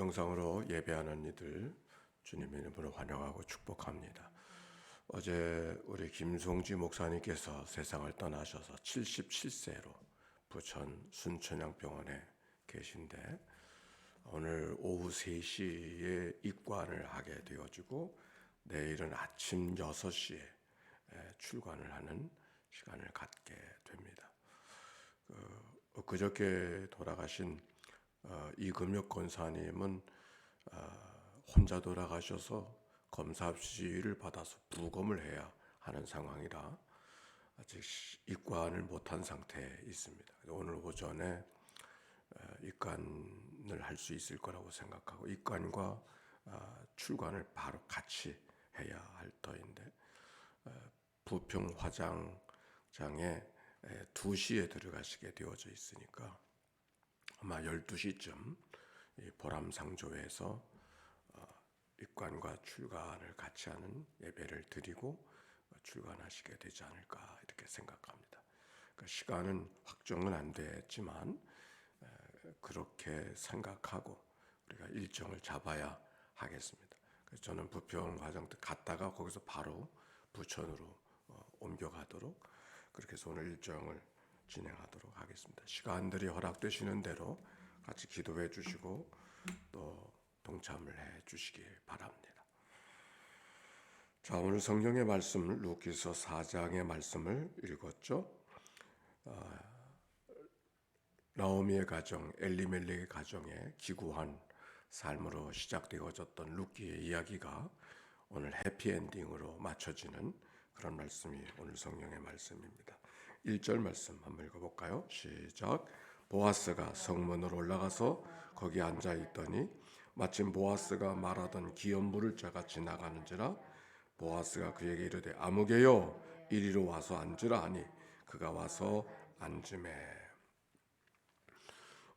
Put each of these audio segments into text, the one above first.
영상으로 예배하는 이들 주님의 이름으로 환영하고 축복합니다. 어제 우리 김송지 목사님께서 세상을 떠나셔서 77세로 부천 순천향병원에 계신데 오늘 오후 3시에 입관을 하게 되어지고 내일은 아침 6시에 출관을 하는 시간을 갖게 됩니다. 그저께 돌아가신 이금혁 권사님은 혼자 돌아가셔서 검사지를 받아서 부검을 해야 하는 상황이라 아직 입관을 못한 상태에 있습니다. 오늘 오전에 입관을 할 수 있을 거라고 생각하고 입관과 출관을 바로 같이 해야 할 터인데 부평 화장장에 2시에 들어가시게 되어져 있으니까 아마 12시쯤 보람상조에서 입관과 출관을 같이 하는 예배를 드리고 출관하시게 되지 않을까 이렇게 생각합니다. 그러니까 시간은 확정은 안 됐지만 그렇게 생각하고 우리가 일정을 잡아야 하겠습니다. 그래서 저는 부평 화장 갔다가 거기서 바로 부천으로 옮겨가도록 그렇게 해서 오늘 일정을 진행하도록 하겠습니다. 시간들이 허락되시는 대로 같이 기도해 주시고 또 동참을 해 주시길 바랍니다. 자, 오늘 성경의 말씀 루키서 4장의 말씀을 읽었죠. 나오미의 가정, 엘리멜렉의 가정에 기구한 삶으로 시작되어졌던 루키의 이야기가 오늘 해피엔딩으로 맞춰지는 그런 말씀이 오늘 성경의 말씀입니다. 1절 말씀 한번 읽어볼까요? 시작. 보아스가 성문으로 올라가서 거기 앉아 있더니 마침 보아스가 말하던 기업 물을 자가 지나가는지라 보아스가 그에게 이르되 아무개요 이리로 와서 앉으라 하니 그가 와서 앉으매.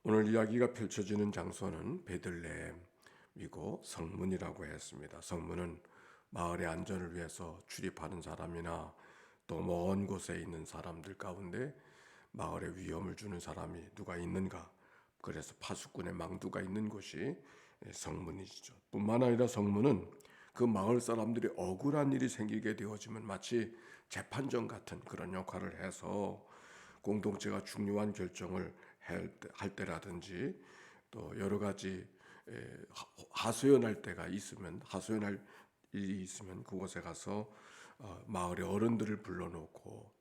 오늘 이야기가 펼쳐지는 장소는 베들레헴이고 성문이라고 했습니다. 성문은 마을의 안전을 위해서 출입하는 사람이나 또 먼 곳에 있는 사람들 가운데 마을에 위험을 주는 사람이 누가 있는가, 그래서 파수꾼의 망두가 있는 곳이 성문이죠. 뿐만 아니라 성문은 그 마을 사람들이 억울한 일이 생기게 되어지면 마치 재판정 같은 그런 역할을 해서 공동체가 중요한 결정을 할 때라든지 또 여러 가지 하소연할 때가 있으면 하소연할 일이 있으면 그곳에 가서 마을의 어른들을 불러놓고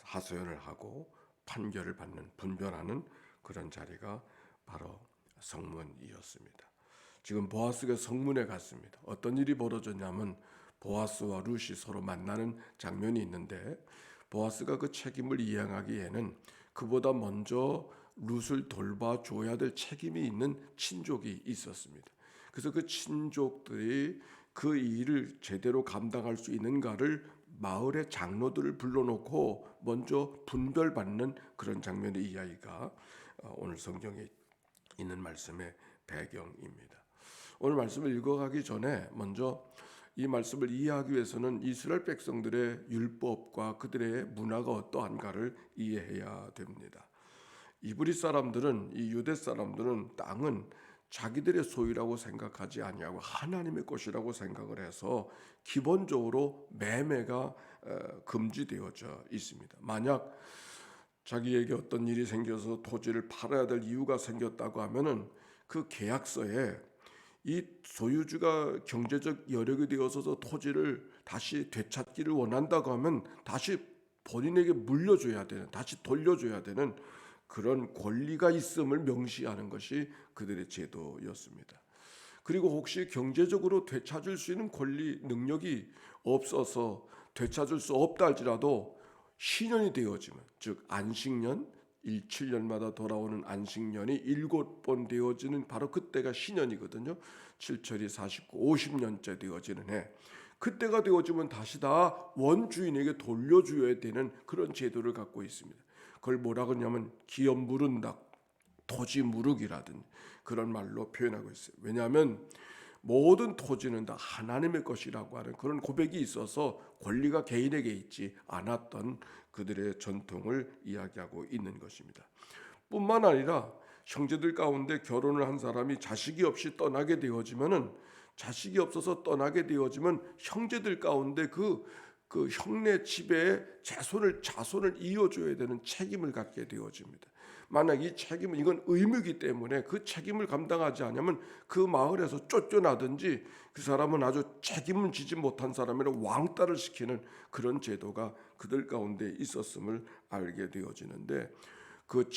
하소연을 하고 판결을 받는 분별하는 그런 자리가 바로 성문이었습니다. 지금 보아스가 성문에 갔습니다. 어떤 일이 벌어졌냐면 보아스와 룻이 서로 만나는 장면이 있는데 보아스가 그 책임을 이행하기에는 그보다 먼저 룻을 돌봐줘야 될 책임이 있는 친족이 있었습니다. 그래서 그 친족들이 그 일을 제대로 감당할 수 있는가를 마을의 장로들을 불러놓고 먼저 분별받는 그런 장면의 이야기가 오늘 성경에 있는 말씀의 배경입니다. 오늘 말씀을 읽어가기 전에 먼저 이 말씀을 이해하기 위해서는 이스라엘 백성들의 율법과 그들의 문화가 어떠한가를 이해해야 됩니다. 이브리 사람들은, 이 유대 사람들은 땅은 자기들의 소유라고 생각하지 아니하고 하나님의 것이라고 생각을 해서 기본적으로 매매가 금지되어져 있습니다. 만약 자기에게 어떤 일이 생겨서 토지를 팔아야 될 이유가 생겼다고 하면은 그 계약서에 이 소유주가 경제적 여력이 되어서 토지를 다시 되찾기를 원한다고 하면 다시 본인에게 물려줘야 되는, 다시 돌려줘야 되는 그런 권리가 있음을 명시하는 것이 그들의 제도였습니다. 그리고 혹시 경제적으로 되찾을 수 있는 권리, 능력이 없어서 되찾을 수 없다 할지라도 신년이 되어지면, 즉 안식년, 7년마다 돌아오는 안식년이 7번 되어지는 바로 그때가 신년이거든요. 7철이 49, 50년째 되어지는 해. 그때가 되어지면 다시 다 원주인에게 돌려줘야 되는 그런 제도를 갖고 있습니다. 그걸 뭐라 그러냐면 기업 무른다, 토지 무르기라든 그런 말로 표현하고 있어요. 왜냐하면 모든 토지는 다 하나님의 것이라고 하는 그런 고백이 있어서 권리가 개인에게 있지 않았던 그들의 전통을 이야기하고 있는 것입니다. 뿐만 아니라 형제들 가운데 결혼을 한 사람이 자식이 없이 떠나게 되어지면은 자식이 없어서 떠나게 되어지면 형제들 가운데 그 형네 집에 자손을 이어줘야 되는 책임을 갖게 되어집니다. 만약 이 책임은 이건 의무이기 때문에 그 책임을 감당하지 않으면 그 마을에서 쫓겨나든지 그 사람은 아주 책임을 지지 못한 사람을 왕따를 시키는 그런 제도가 그들 가운데 있었음을 알게 되어지는데 그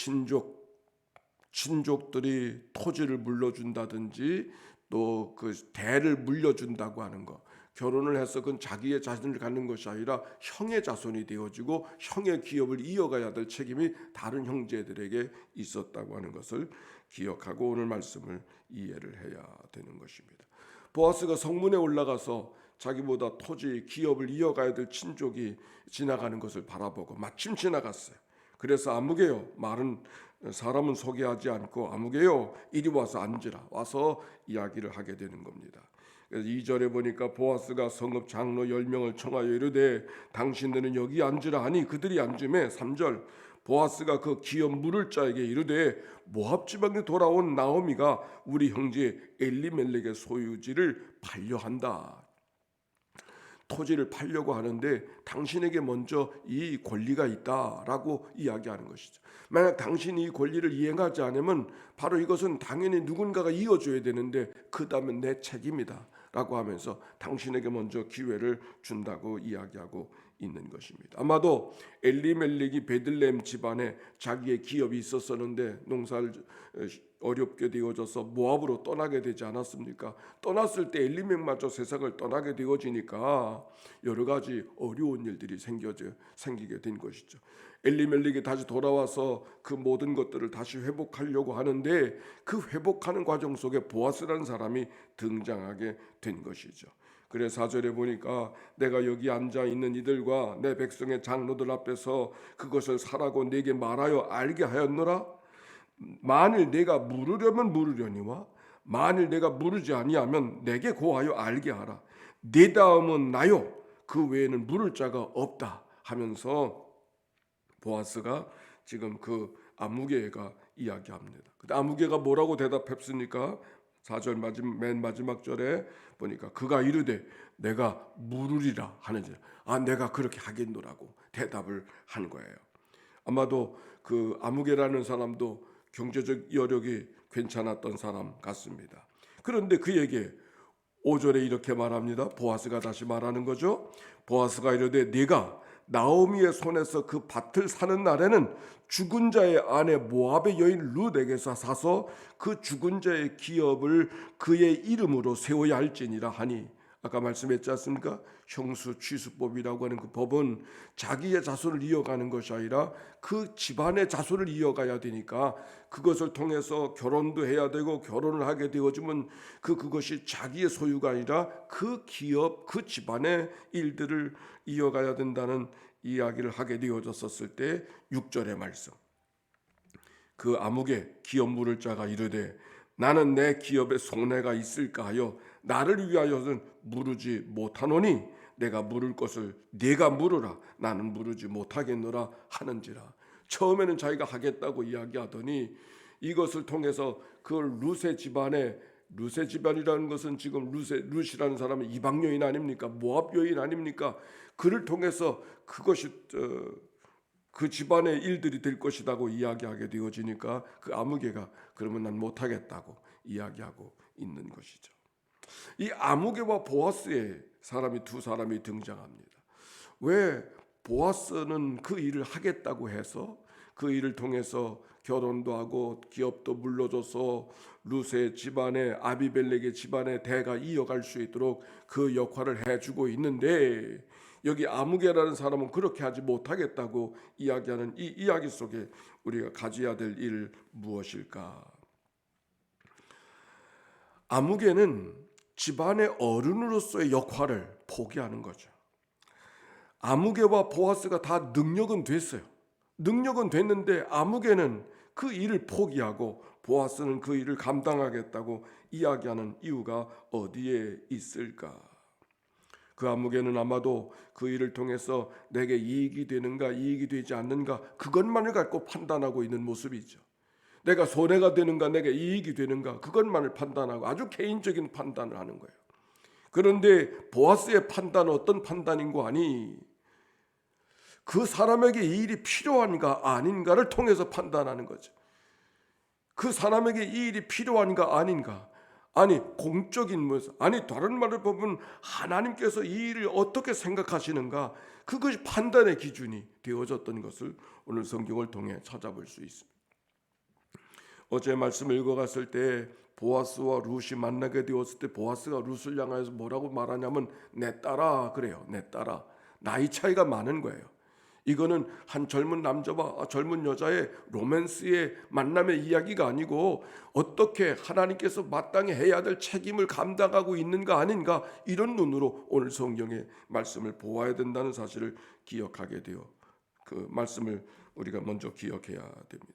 친족들이 토지를 물려준다든지 또 그 대를 물려준다고 하는 거, 결혼을 해서 그건 자기의 자손을 갖는 것이 아니라 형의 자손이 되어지고 형의 기업을 이어가야 될 책임이 다른 형제들에게 있었다고 하는 것을 기억하고 오늘 말씀을 이해를 해야 되는 것입니다. 보아스가 성문에 올라가서 자기보다 토지 기업을 이어가야 될 친족이 지나가는 것을 바라보고 마침 지나갔어요. 그래서 아무개요, 말은 사람은 소개하지 않고 아무개요, 이리 와서 앉으라, 와서 이야기를 하게 되는 겁니다. 그래서 2절에 보니까 보아스가 성읍 장로 10명을 청하여 이르되 당신들은 여기 앉으라 하니 그들이 앉음에 3절 보아스가 그 기업 물을 자에게 이르되 모압 지방에 돌아온 나오미가 우리 형제 엘리멜렉의 소유지를 팔려한다. 토지를 팔려고 하는데 당신에게 먼저 이 권리가 있다라고 이야기하는 것이죠. 만약 당신이 이 권리를 이행하지 않으면 바로 이것은 당연히 누군가가 이어줘야 되는데 그 다음은 내 책임이다 라고 하면서 당신에게 먼저 기회를 준다고 이야기하고 있는 것입니다. 아마도 엘리멜렉이 베들레헴 집안에 자기의 기업이 있었었는데 농사를 어렵게 되어져서 모압으로 떠나게 되지 않았습니까? 떠났을 때 엘리멜렉마저 세상을 떠나게 되어지니까 여러 가지 어려운 일들이 생기게 된 것이죠. 엘리멜렉이 다시 돌아와서 그 모든 것들을 다시 회복하려고 하는데 그 회복하는 과정 속에 보아스라는 사람이 등장하게 된 것이죠. 그래서 4절에 보니까 내가 여기 앉아 있는 이들과 내 백성의 장로들 앞에서 그것을 사라고 내게 말하여 알게 하였노라. 만일 내가 물으려면 물으려니와 만일 내가 물으지 아니하면 내게 고하여 알게 하라. 네 다음은 나요, 그 외에는 물을 자가 없다 하면서 보아스가 지금 그 아무개가 이야기합니다. 근데 아무개가 뭐라고 대답했습니까? 4절 맨 마지막 절에 보니까 그가 이르되 내가 물으리라 하는지, 내가 그렇게 하겠노라고 대답을 한 거예요. 아마도 그 아무개라는 사람도 경제적 여력이 괜찮았던 사람 같습니다. 그런데 그에게 5절에 이렇게 말합니다. 보아스가 다시 말하는 거죠. 보아스가 이르되 네가 나오미의 손에서 그 밭을 사는 날에는 죽은 자의 아내 모압의 여인 룻에게서 사서 그 죽은 자의 기업을 그의 이름으로 세워야 할지니라 하니, 아까 말씀했지 않습니까? 형수 취수법이라고 하는 그 법은 자기의 자손을 이어가는 것이 아니라 그 집안의 자손을 이어가야 되니까 그것을 통해서 결혼도 해야 되고 결혼을 하게 되어지면 그것이 자기의 소유가 아니라 그 기업, 그 집안의 일들을 이어가야 된다는 이야기를 하게 되어졌었을 때 6절의 말씀, 그 아무개 기업 물을 자가 이르되 나는 내 기업에 속내가 있을까 하여 나를 위하여는 물으지 못하노니 내가 물을 것을 네가 물으라, 나는 물으지 못하겠노라 하는지라. 처음에는 자기가 하겠다고 이야기하더니 이것을 통해서 그 룻의 집안이라는 것은 지금 룻이라는 사람은 이방 여인 아닙니까? 모압 여인 아닙니까? 그를 통해서 그것이 그 집안의 일들이 될 것이라고 이야기하게 되어지니까 그 아무개가 그러면 난 못하겠다고 이야기하고 있는 것이죠. 이 아무개와 보아스의 두 사람이 등장합니다. 왜 보아스는 그 일을 하겠다고 해서 그 일을 통해서 결혼도 하고 기업도 물려줘서 룻의 집안에 아비멜렉의 집안의 대가 이어갈 수 있도록 그 역할을 해주고 있는데 여기 아무개라는 사람은 그렇게 하지 못하겠다고 이야기하는 이 이야기 속에 우리가 가져야 될 일 무엇일까? 아무개는 집안의 어른으로서의 역할을 포기하는 거죠. 아무개와 보아스가 다 능력은 됐어요. 능력은 됐는데 아무개는 그 일을 포기하고 보아스는 그 일을 감당하겠다고 이야기하는 이유가 어디에 있을까? 그 아무개는 아마도 그 일을 통해서 내게 이익이 되는가 이익이 되지 않는가 그것만을 갖고 판단하고 있는 모습이죠. 내가 손해가 되는가, 내가 이익이 되는가, 그것만을 판단하고 아주 개인적인 판단을 하는 거예요. 그런데 보아스의 판단은 어떤 판단인고 하니 그 사람에게 이 일이 필요한가 아닌가를 통해서 판단하는 거죠. 그 사람에게 이 일이 필요한가 아닌가, 아니 공적인 모습, 아니 다른 말을 보면 하나님께서 이 일을 어떻게 생각하시는가, 그것이 판단의 기준이 되어졌던 것을 오늘 성경을 통해 찾아볼 수 있습니다. 어제 말씀을 읽어갔을 때 보아스와 룻이 만나게 되었을 때 보아스가 룻을 향하여서 뭐라고 말하냐면 내 딸아 그래요. 내 딸아. 나이 차이가 많은 거예요. 이거는 한 젊은 남자와 젊은 여자의 로맨스의 만남의 이야기가 아니고 어떻게 하나님께서 마땅히 해야 될 책임을 감당하고 있는가 아닌가, 이런 눈으로 오늘 성경의 말씀을 보아야 된다는 사실을 기억하게 되어 그 말씀을 우리가 먼저 기억해야 됩니다.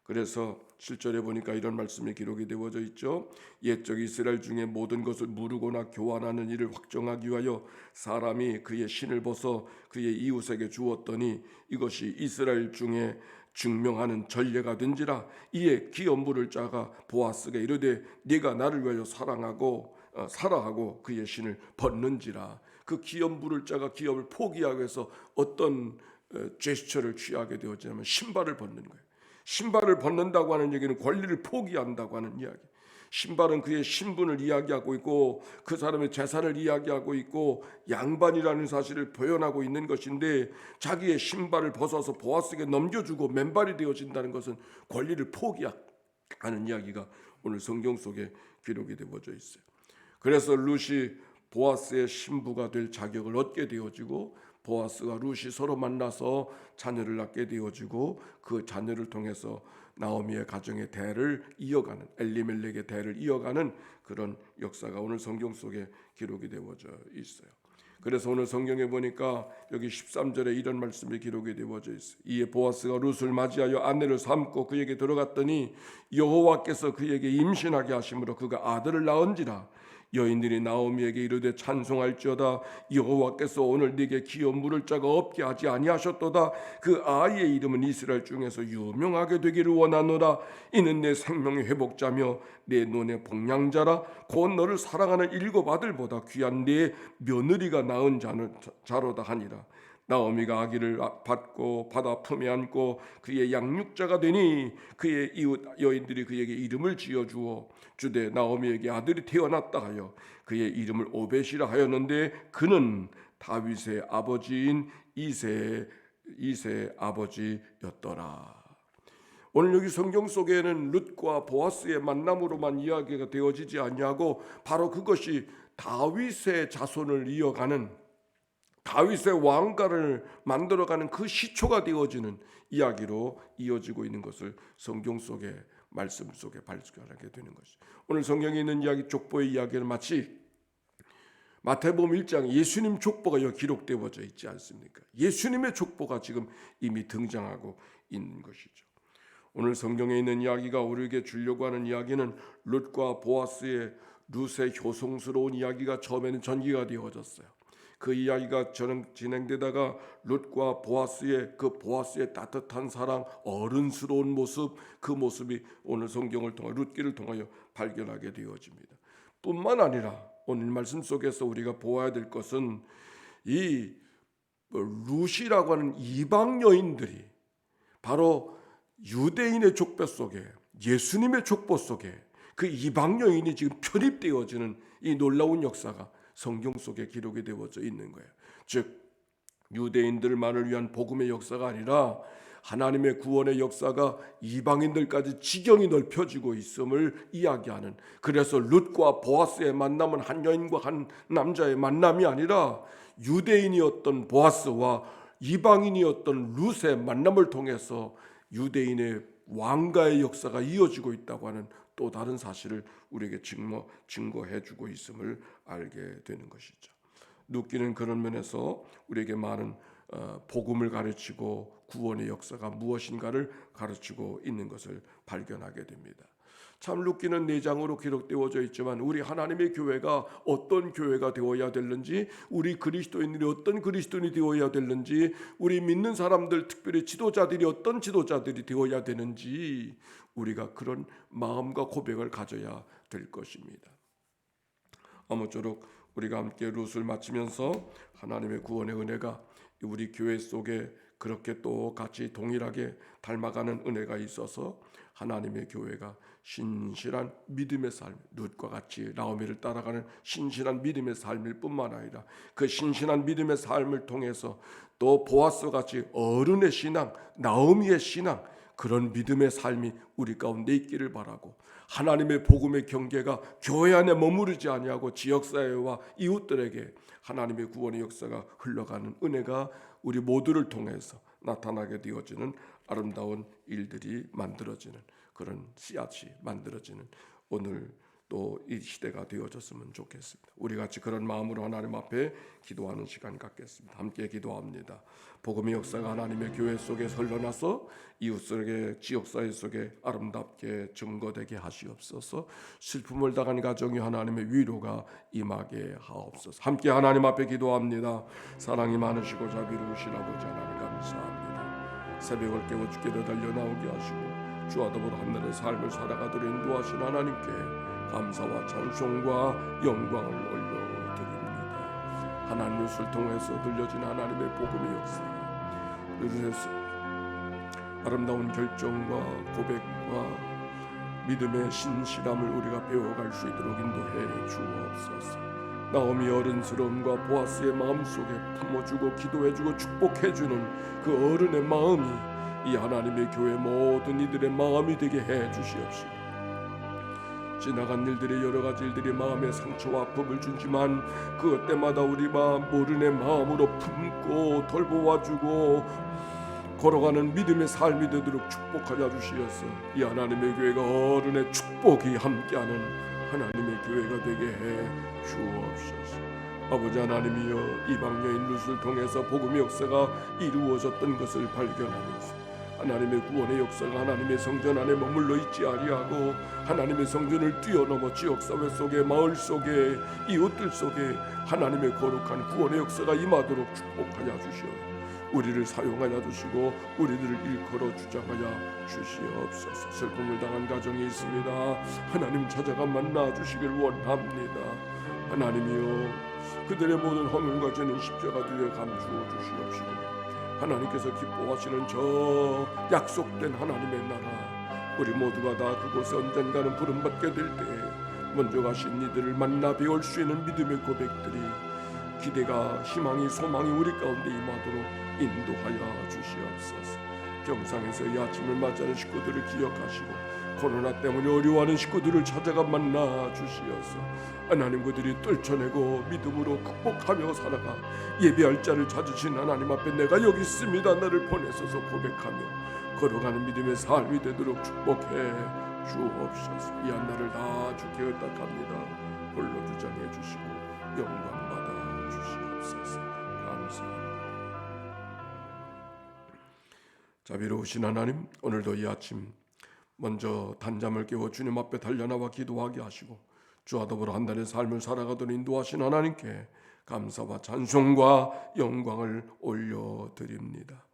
그래서 7절에 보니까 이런 말씀이 기록이 되어져 있죠. 옛적 이스라엘 중에 모든 것을 무르거나 교환하는 일을 확정하기 위하여 사람이 그의 신을 벗어 그의 이웃에게 주었더니 이것이 이스라엘 중에 증명하는 전례가 된지라. 이에 기업 물을 자가 보아스가 이르되 네가 나를 위하여 사라하고 그의 신을 벗는지라. 그 기업 물을 자가 기업을 포기하기 위해서 어떤 제스처를 취하게 되었냐면 신발을 벗는 거예요. 신발을 벗는다고 하는 얘기는 권리를 포기한다고 하는 이야기. 신발은 그의 신분을 이야기하고 있고 그 사람의 재산을 이야기하고 있고 양반이라는 사실을 표현하고 있는 것인데, 자기의 신발을 벗어서 보아스에게 넘겨주고 맨발이 되어진다는 것은 권리를 포기하는 이야기가 오늘 성경 속에 기록이 되어져 있어요. 그래서 룻이 보아스의 신부가 될 자격을 얻게 되어지고 보아스가 룻이 서로 만나서 자녀를 낳게 되어지고 그 자녀를 통해서 나오미의 가정의 대를 이어가는, 엘리멜렉의 대를 이어가는 그런 역사가 오늘 성경 속에 기록이 되어져 있어요. 그래서 오늘 성경에 보니까 여기 13절에 이런 말씀이 기록이 되어져 있어요. 이에 보아스가 룻을 맞이하여 아내를 삼고 그에게 들어갔더니 여호와께서 그에게 임신하게 하심으로 그가 아들을 낳은지라. 여인들이 나오미에게 이르되 찬송할지어다. 여호와께서 오늘 네게 기업 물을 자가 없게 하지 아니하셨도다. 그 아이의 이름은 이스라엘 중에서 유명하게 되기를 원하노라. 이는 내 생명의 회복자며 내 눈의 복량자라. 곧 너를 사랑하는 일곱 아들보다 귀한 네 며느리가 낳은 자로다 하니라. 나오미가 아기를 받아 품에 안고 그의 양육자가 되니 그의 이웃 여인들이 그에게 이름을 지어주어 주되 나오미에게 아들이 태어났다 하여 그의 이름을 오벳이라 하였는데 그는 다윗의 아버지인 이새의 아버지였더라. 오늘 여기 성경 속에는 룻과 보아스의 만남으로만 이야기가 되어지지 않냐고, 바로 그것이 다윗의 자손을 이어가는, 다윗의 왕가를 만들어가는 그 시초가 되어지는 이야기로 이어지고 있는 것을 성경 속에 말씀 속에 발견하게 되는 것이, 오늘 성경에 있는 이야기, 족보의 이야기는 마치 마태복음 1장 예수님 족보가 여기 기록되어져 있지 않습니까? 예수님의 족보가 지금 이미 등장하고 있는 것이죠. 오늘 성경에 있는 이야기가 우리에게 주려고 하는 이야기는 룻과 보아스의, 룻의 효성스러운 이야기가 처음에는 전개가 되어졌어요. 그 이야기가 진행되다가 룻과 보아스의 따뜻한 사랑, 어른스러운 모습, 그 모습이 오늘 성경을 통해 룻기를 통하여 발견하게 되어집니다. 뿐만 아니라 오늘 말씀 속에서 우리가 보아야 될 것은 이 룻이라고 하는 이방 여인들이 바로 유대인의 족보 속에, 예수님의 족보 속에 그 이방 여인이 지금 편입되어지는 이 놀라운 역사가 성경 속에 기록이 되어져 있는 거예요. 즉 유대인들만을 위한 복음의 역사가 아니라 하나님의 구원의 역사가 이방인들까지 지경이 넓혀지고 있음을 이야기하는, 그래서 룻과 보아스의 만남은 한 여인과 한 남자의 만남이 아니라 유대인이었던 보아스와 이방인이었던 룻의 만남을 통해서 유대인의 왕가의 역사가 이어지고 있다고 하는 또 다른 사실을 우리에게 증거해주고 있음을 알게 되는 것이죠. 룻기는 그런 면에서 우리에게 많은 복음을 가르치고 구원의 역사가 무엇인가를 가르치고 있는 것을 발견하게 됩니다. 참 룻기는 4장으로 기록되어져 있지만 우리 하나님의 교회가 어떤 교회가 되어야 되는지, 우리 그리스도인들이 어떤 그리스도인이 되어야 되는지, 우리 믿는 사람들 특별히 지도자들이 어떤 지도자들이 되어야 되는지 우리가 그런 마음과 고백을 가져야 될 것입니다. 아무쪼록 우리가 함께 룻을 마치면서 하나님의 구원의 은혜가 우리 교회 속에 그렇게 또 같이 동일하게 닮아가는 은혜가 있어서 하나님의 교회가 신실한 믿음의 삶, 룻과 같이 나오미를 따라가는 신실한 믿음의 삶일 뿐만 아니라 그 신실한 믿음의 삶을 통해서 또 보아스 같이 어른의 신앙, 나오미의 신앙, 그런 믿음의 삶이 우리 가운데 있기를 바라고, 하나님의 복음의 경계가 교회 안에 머무르지 아니하고 지역사회와 이웃들에게 하나님의 구원의 역사가 흘러가는 은혜가 우리 모두를 통해서 나타나게 되어지는 아름다운 일들이 만들어지는, 그런 씨앗이 만들어지는 오늘 또 이 시대가 되어졌으면 좋겠습니다. 우리 같이 그런 마음으로 하나님 앞에 기도하는 시간 갖겠습니다. 함께 기도합니다. 복음의 역사가 하나님의 교회 속에 흘러나서 이웃 속에, 지역사회 속에 아름답게 증거되게 하시옵소서. 슬픔을 당한 가정이 하나님의 위로가 임하게 하옵소서. 함께 하나님 앞에 기도합니다. 사랑이 많으시고 자비로우신 아버지 하나님 감사합니다. 새벽을 깨워 주께로 달려나오게 하시고 주와 더불어 하늘의 삶을 살아가도록 인도하신 하나님께 감사와 찬송과 영광을 올려드립니다. 하나님 룻을 통해서 들려진 하나님의 복음의 역사, 룻에서 아름다운 결정과 고백과 믿음의 신실함을 우리가 배워갈 수 있도록 인도해 주옵소서. 나오미 어른스러움과 보아스의 마음속에 품어주고 기도해주고 축복해주는 그 어른의 마음이 이 하나님의 교회 모든 이들의 마음이 되게 해 주시옵시고, 지나간 일들이 여러 가지 일들이 마음에 상처와 아픔을 주지만 그것 때마다 우리 마음 어른의 마음으로 품고 돌보아주고 걸어가는 믿음의 삶이 되도록 축복하여 주시어서 이 하나님의 교회가 어른의 축복이 함께하는 하나님의 교회가 되게 해 주옵소서. 아버지 하나님이여, 이방 여인 룻을 통해서 복음의 역사가 이루어졌던 것을 발견하면서 하나님의 구원의 역사가 하나님의 성전 안에 머물러 있지 아니하고 하나님의 성전을 뛰어넘어 지역사회 속에, 마을 속에, 이웃들 속에 하나님의 거룩한 구원의 역사가 임하도록 축복하여 주시오. 우리를 사용하여 주시고 우리들을 일컬어 주장하여 주시옵소서. 슬픔을 당한 가정이 있습니다. 하나님 찾아가 만나 주시길 원합니다. 하나님이여, 그들의 모든 허물과 죄는 십자가 뒤에 감추어 주시옵시고 하나님께서 기뻐하시는 저 약속된 하나님의 나라, 우리 모두가 다 그곳에 언젠가는 부름받게 될 때에 먼저 가신 이들을 만나 배울 수 있는 믿음의 고백들이, 기대가, 희망이, 소망이 우리 가운데 임하도록 인도하여 주시옵소서. 병상에서 이 아침을 맞이하는 식구들을 기억하시고 코로나 때문에 어려워하는 식구들을 찾아가 만나 주시어서 하나님, 그들이 떨쳐내고 믿음으로 극복하며 살아가 예배할 자를 찾으신 하나님 앞에 내가 여기 있습니다, 나를 보내소서 고백하며 걸어가는 믿음의 삶이 되도록 축복해 주옵소서. 이 한날을 다 주께 의탁합니다. 홀로 주장해 주시고 영광 받아 주시옵소서. 감사합니다. 자비로우신 하나님, 오늘도 이 아침 먼저 단잠을 깨워 주님 앞에 달려나와 기도하게 하시고 주와 더불어 한 달의 삶을 살아가도록 인도하신 하나님께 감사와 찬송과 영광을 올려드립니다.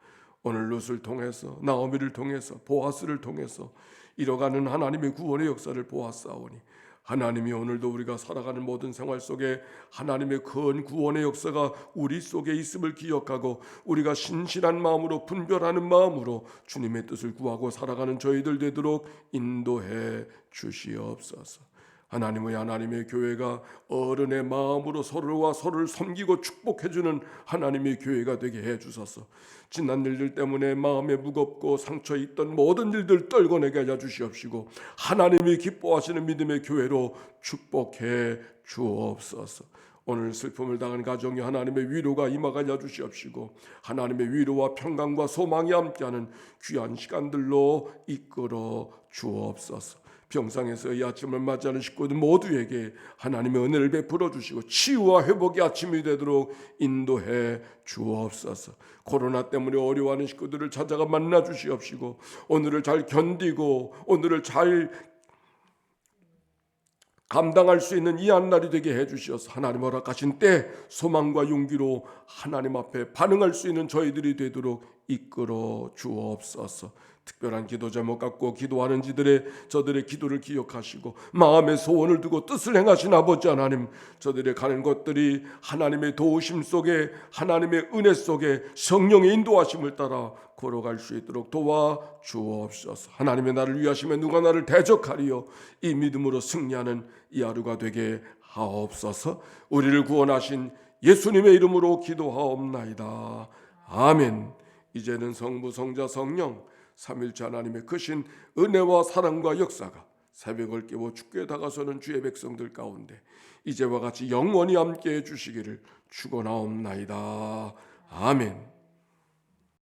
오늘 룻을 통해서, 나오미를 통해서, 보아스를 통해서 이뤄가는 하나님의 구원의 역사를 보았사오니 하나님이 오늘도 우리가 살아가는 모든 생활 속에 하나님의 큰 구원의 역사가 우리 속에 있음을 기억하고 우리가 신실한 마음으로, 분별하는 마음으로 주님의 뜻을 구하고 살아가는 저희들 되도록 인도해 주시옵소서. 하나님의 교회가 어른의 마음으로 서로와 서로를 섬기고 축복해주는 하나님의 교회가 되게 해주소서. 지난 일들 때문에 마음에 무겁고 상처 있던 모든 일들 떨궈내게 하여 주시옵시고 하나님이 기뻐하시는 믿음의 교회로 축복해 주옵소서. 오늘 슬픔을 당한 가정이 하나님의 위로가 임하게 주시옵시고 하나님의 위로와 평강과 소망이 함께하는 귀한 시간들로 이끌어 주옵소서. 병상에서 이 아침을 맞이하는 식구들 모두에게 하나님의 은혜를 베풀어 주시고 치유와 회복의 아침이 되도록 인도해 주옵소서. 코로나 때문에 어려워하는 식구들을 찾아가 만나 주시옵시고 오늘을 잘 견디고 오늘을 잘 감당할 수 있는 이 한날이 되게 해주셔서 하나님 허락하신 때 소망과 용기로 하나님 앞에 반응할 수 있는 저희들이 되도록 이끌어 주옵소서. 특별한 기도 제목 갖고 기도하는 저들의 기도를 기억하시고 마음의 소원을 두고 뜻을 행하신 아버지 하나님, 저들의 가는 것들이 하나님의 도우심 속에, 하나님의 은혜 속에 성령의 인도하심을 따라 걸어갈 수 있도록 도와 주옵소서. 하나님의 나를 위하시면 누가 나를 대적하리요. 이 믿음으로 승리하는 이 하루가 되게 하옵소서. 우리를 구원하신 예수님의 이름으로 기도하옵나이다. 아멘. 이제는 성부, 성자, 성령 삼일째 하나님의 크신 은혜와 사랑과 역사가 새벽을 깨워 주께 다가서는 주의 백성들 가운데 이제와 같이 영원히 함께해 주시기를 축원하옵나이다. 아멘.